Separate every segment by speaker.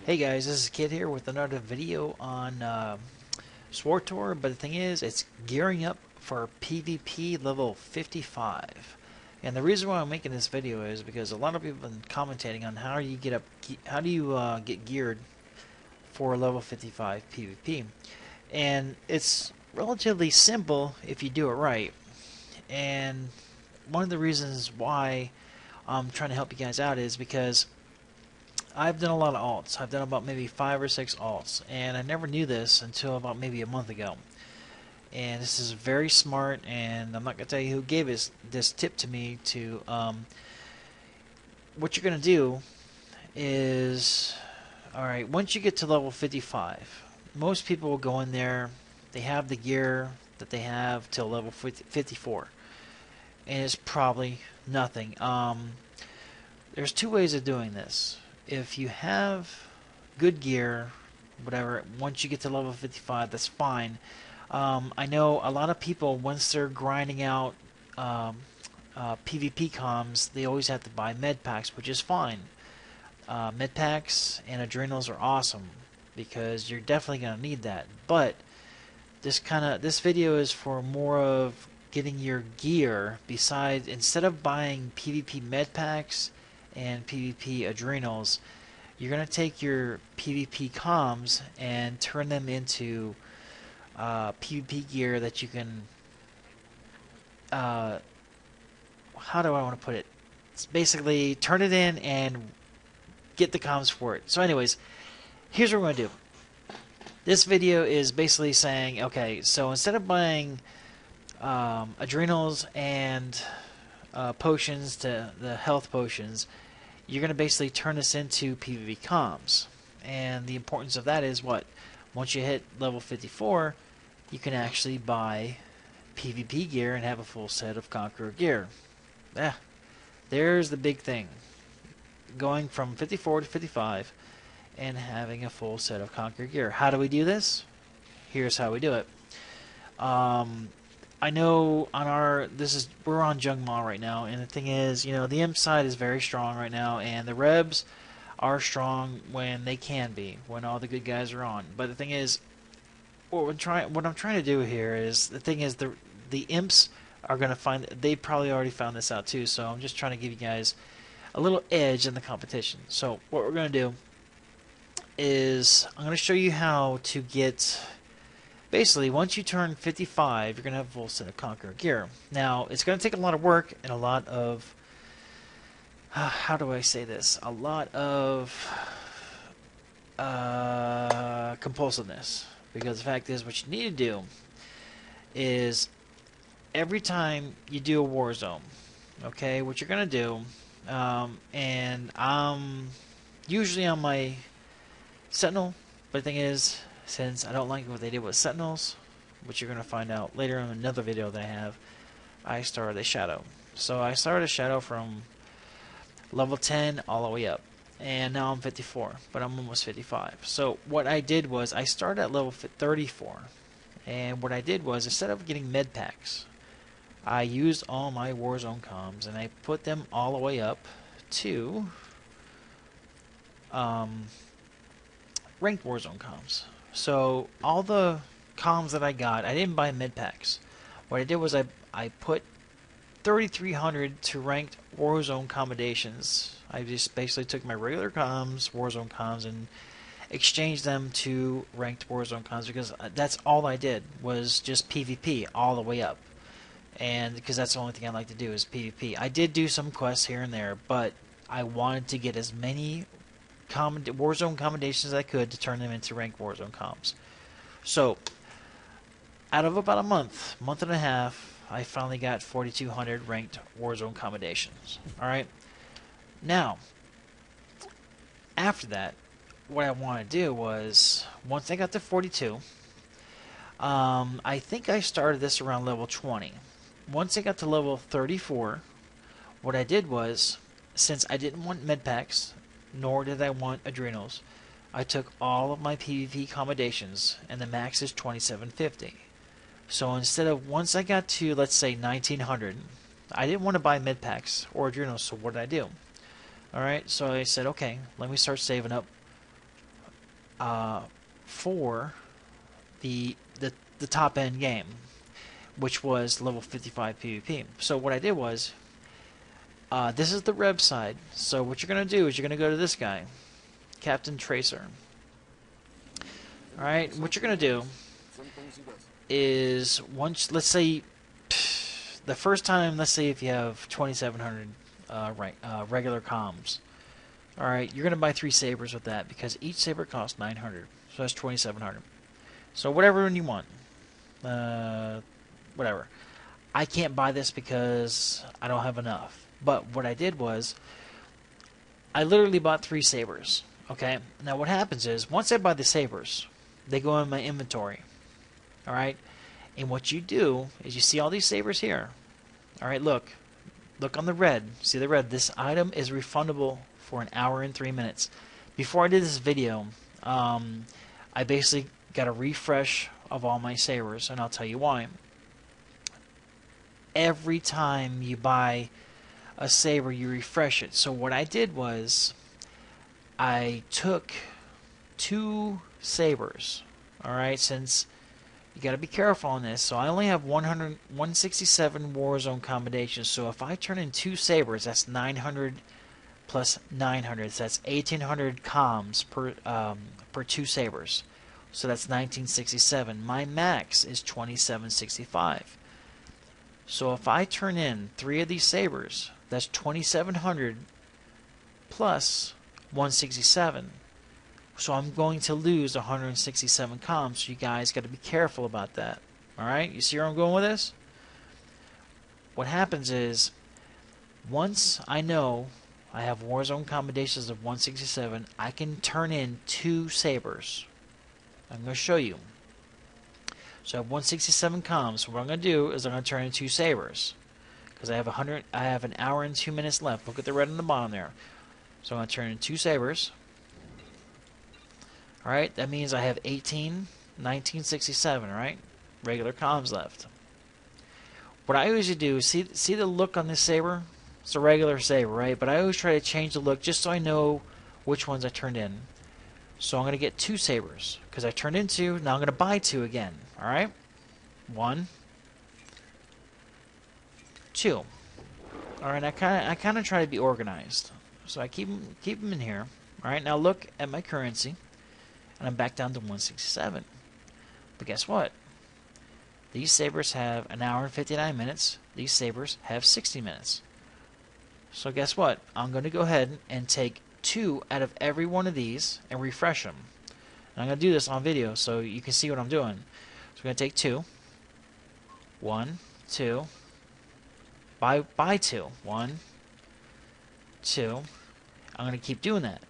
Speaker 1: Hey guys, this is Kid here with another video on SWTOR, but the thing is, it's gearing up for PvP level 55. And the reason why I'm making this video is because a lot of people have been commentating on how do you get geared for level 55 PvP. And it's relatively simple if you do it right. And one of the reasons why I'm trying to help you guys out is because I've done a lot of alts. I've done about maybe 5 or 6 alts, and I never knew this until about maybe a month ago. And this is very smart, and I'm not going to tell you who gave this tip to me. What you're going to do is, alright, once you get to level 55, most people will go in there, they have the gear that they have till level 54, and it's probably nothing. There's 2 ways of doing this. If you have good gear, whatever, once you get to level 55, that's fine. I know a lot of people, once they're grinding out PvP comms, they always have to buy med packs, which is fine. Med packs and adrenals are awesome because you're definitely going to need that. But this video is for more of getting your gear. Besides, instead of buying PvP med packs and PvP adrenals, you're going to take your PvP comms and turn them into PvP gear that you can, how do I want to put it? It's basically turn it in and get the comms for it. So anyways, here's what we're going to do. This video is basically saying, okay, so instead of buying adrenals and potions, to the health potions, you're going to basically turn this into PvP comms. And the importance of that is what? Once you hit level 54, you can actually buy PvP gear and have a full set of Conqueror gear. Yeah, there's the big thing. Going from 54 to 55 and having a full set of Conqueror gear. How do we do this? Here's how we do it. I know we're on Jung Ma right now, and the thing is, the imp side is very strong right now, and the Rebs are strong when they can be, when all the good guys are on. But the thing is, what I'm trying to do here is, the thing is, the imps are going to they probably already found this out too, so I'm just trying to give you guys a little edge in the competition. So what we're going to do is, I'm going to show you how to get. Basically, once you turn 55, you're going to have a full set of Conqueror gear. Now, it's going to take a lot of work and a lot of, how do I say this? A lot of compulsiveness. Because the fact is, what you need to do is, every time you do a war zone, okay, what you're going to do, and I'm usually on my Sentinel, but the thing is, since I don't like what they did with Sentinels, which you're going to find out later in another video that I have, I started a Shadow. So I started a Shadow from level 10 all the way up. And now I'm 54, but I'm almost 55. So what I did was, I started at level 34. And what I did was, instead of getting med packs, I used all my Warzone comms, and I put them all the way up to ranked Warzone comms. So all the comms that I got, I didn't buy med packs. What I did was, I put 3,300 to ranked Warzone commendations. I just basically took my regular comms, Warzone comms, and exchanged them to ranked Warzone comms, because that's all I did, was just PvP all the way up. And because that's the only thing I like to do is PvP. I did do some quests here and there, but I wanted to get as many Warzone commendations as I could to turn them into ranked Warzone comms. So, out of about a month and a half, I finally got 4,200 ranked Warzone commendations. Alright? Now, after that, what I want to do was, once I got to 42, I think I started this around level 20. Once I got to level 34, what I did was, since I didn't want med packs, nor did I want adrenals, I took all of my PvP commendations, and the max is 2750. So instead of, once I got to, let's say, 1900, I didn't want to buy med packs or adrenals, so what did I do? Alright, so I said, okay, let me start saving up for the top end game, which was level 55 PvP. So what I did was, this is the Rev side. So what you're going to do is you're going to go to this guy, Captain Tracer. Alright, what you're going to do is, once, let's say, the first time, let's say if you have 2,700 regular comms. Alright, you're going to buy 3 sabers with that, because each saber costs 900. So that's 2,700. So whatever one you want. Whatever. I can't buy this because I don't have enough. But what I did was, I literally bought 3 sabers. Okay? Now what happens is, once I buy the sabers, they go in my inventory. Alright? And what you do is, you see all these sabers here. Alright, look. Look on the red. See the red? This item is refundable for an hour and 3 minutes. Before I did this video, I basically got a refresh of all my sabers, and I'll tell you why. Every time you buy a saber, you refresh it. So what I did was, I took 2 sabers. Alright, since you got to be careful on this. So I only have 167 Warzone combinations. So if I turn in 2 sabers, that's 900 plus 900. So that's 1,800 comms per 2 sabers. So that's 1967. My max is 2765. So if I turn in 3 of these sabers, that's 2,700 plus 167. So I'm going to lose 167 comms. So you guys got to be careful about that. Alright? You see where I'm going with this? What happens is, once I know I have Warzone combinations of 167, I can turn in 2 sabers. I'm going to show you. So I have 167 comms. So what I'm going to do is I'm going to turn in 2 sabers. Because I have an hour and 2 minutes left. Look at the red on the bottom there. So I'm going to turn in 2 sabers. Alright, that means I have 1967, right? Regular comms left. What I usually do is, see the look on this saber? It's a regular saber, right? But I always try to change the look just so I know which ones I turned in. So I'm going to get 2 sabers. Because I turned in 2, now I'm going to buy 2 again. Alright? 1, 2. Alright, I kind of try to be organized. So I keep them in here. Alright, now look at my currency. And I'm back down to 167. But guess what? These sabers have an hour and 59 minutes. These sabers have 60 minutes. So guess what? I'm going to go ahead and take 2 out of every one of these and refresh them. And I'm going to do this on video so you can see what I'm doing. So I'm going to take 2. 1, 2. Buy 2. 1, 2. I'm going to keep doing that.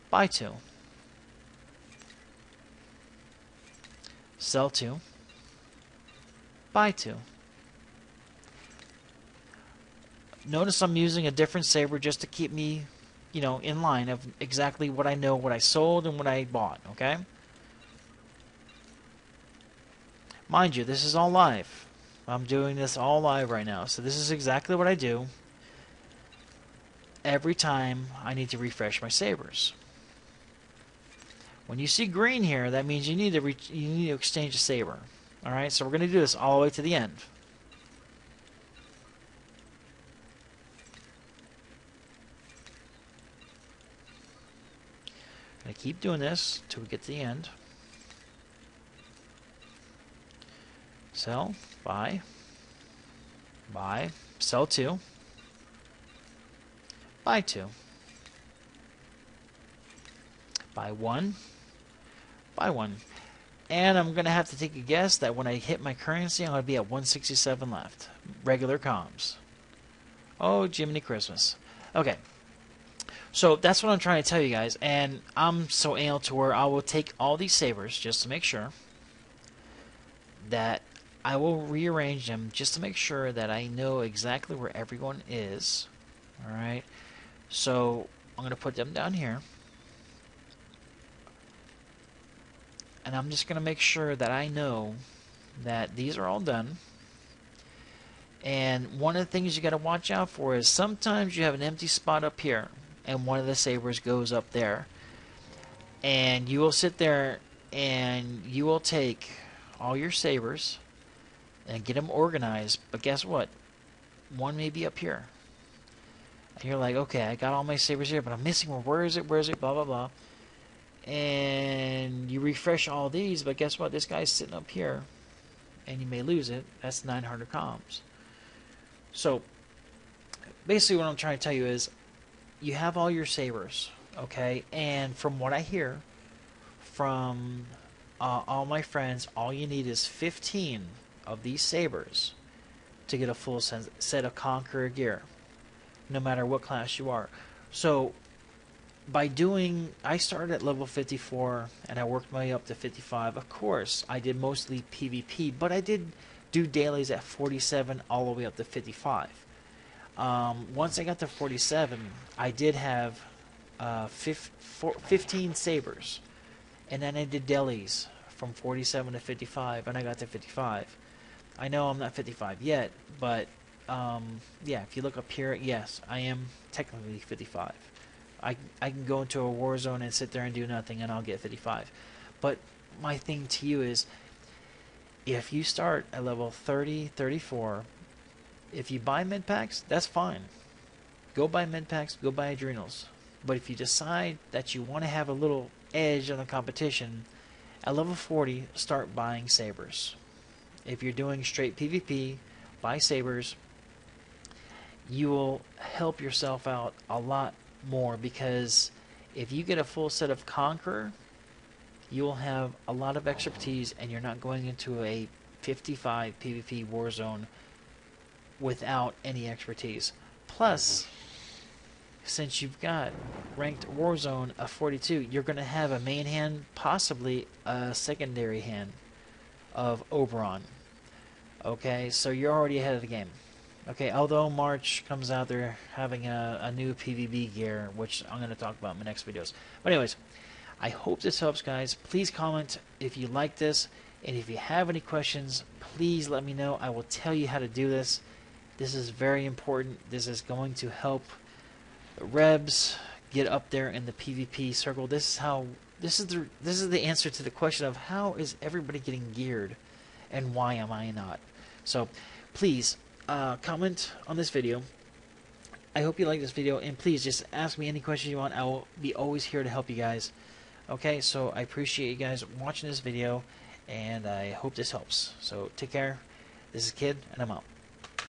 Speaker 1: Buy 2. Sell 2. Buy 2. Notice I'm using a different saber just to keep me, in line of exactly what I know, what I sold, and what I bought, okay? Mind you, this is all live. I'm doing this all live right now, so this is exactly what I do every time I need to refresh my sabers. When you see green here, that means you need to exchange a saber. All right, so we're going to do this all the way to the end. I'm going to keep doing this till we get to the end. Sell, buy, sell 2, buy 2, buy 1. Buy 1. And I'm going to have to take a guess that when I hit my currency, I'm going to be at 167 left. Regular comms. Oh, Jiminy Christmas. Okay. So that's what I'm trying to tell you guys. And I'm so anal to where I will take all these sabers just to make sure that I will rearrange them just to make sure that I know exactly where everyone is. Alright. So I'm going to put them down here. And I'm just going to make sure that I know that these are all done. And one of the things you got to watch out for is sometimes you have an empty spot up here and one of the sabers goes up there. And you will sit there and you will take all your sabers and get them organized. But guess what? One may be up here. And you're like, okay, I got all my sabers here, but I'm missing one. Where is it? Where is it? Blah, blah, blah. And you refresh all these, but guess what? This guy's sitting up here, and you may lose it. That's 900 comms. So, basically what I'm trying to tell you is, you have all your sabers, okay? And from what I hear from all my friends, all you need is 15 of these sabers to get a full set of Conqueror gear, no matter what class you are. So I started at level 54 and I worked my way up to 55. Of course, I did mostly PvP, but I did do dailies at 47 all the way up to 55. Once I got to 47, I did have 15 sabers, and then I did dailies from 47 to 55, and I got to 55. I know I'm not 55 yet, but yeah, if you look up here, yes, I am technically 55. I can go into a war zone and sit there and do nothing, and I'll get 55. But my thing to you is, if you start at level 30, 34, if you buy med packs, that's fine. Go buy med packs, go buy adrenals. But if you decide that you want to have a little edge on the competition, at level 40, start buying sabers. If you're doing straight PvP, buy sabers. You will help yourself out a lot more, because if you get a full set of Conqueror, you will have a lot of expertise, and you're not going into a 55 PvP war zone without any expertise. Plus, since you've got ranked Warzone of 42, you're going to have a main hand, possibly a secondary hand of Oberon. Okay, so you're already ahead of the game. Okay, although March comes out, they're having a new PvP gear, which I'm going to talk about in my next videos. But anyways, I hope this helps, guys. Please comment if you like this, and if you have any questions, please let me know. I will tell you how to do this. This is very important. This is going to help the Rebs get up there in the PvP circle. This is the answer to the question of how is everybody getting geared, and why am I not? So please comment on this video. I hope you like this video, and please just ask me any questions you want. I will be always here to help you guys. Okay, so I appreciate you guys watching this video, and I hope this helps. So take care. This is Kid, and I'm out.